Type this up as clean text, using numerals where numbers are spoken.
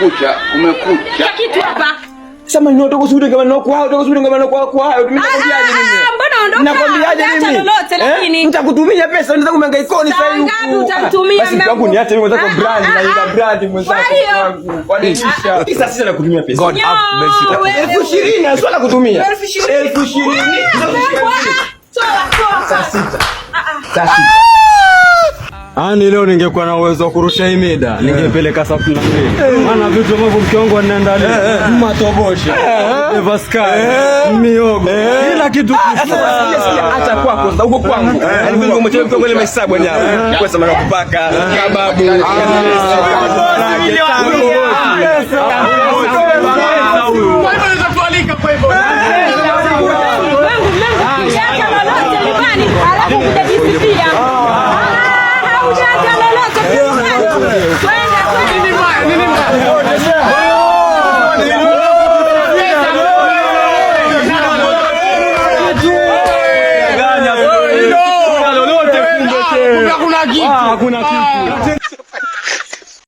kumekucha. Kitu hapa. Sema ni unataka kusudi kama noko hao, unataka kusudi kama noko hayo. Tunakwambiaje mimi? Mbona ondoka? Nakwambiaje mimi? Lolote lakini. Nitakutumia pesa, unataka kuhangaikoni sasa hivi. Ngapi utanitumia mimi? Basi kwangu niache mimi nataka brand na ila brand mwenzako wangu. Kwanisha. Sasa nakutumia pesa. God have mercy. 20,000 swala kutumia. 20,000. Sasa. Ani leo ningekuwa na uwezo wa kurusha hii mida, ningepeleka safu na mbili. Maana vitu ambavyo mke wangu anaandalia, matobosha, evaskari, miogo, kila kitu. Acha kwako, sasa uko kwangu. Yaani mimi umechelewa kwa ile mahesabu nyama. Kwa sababu nakupaka kababu. Hakuna kitu.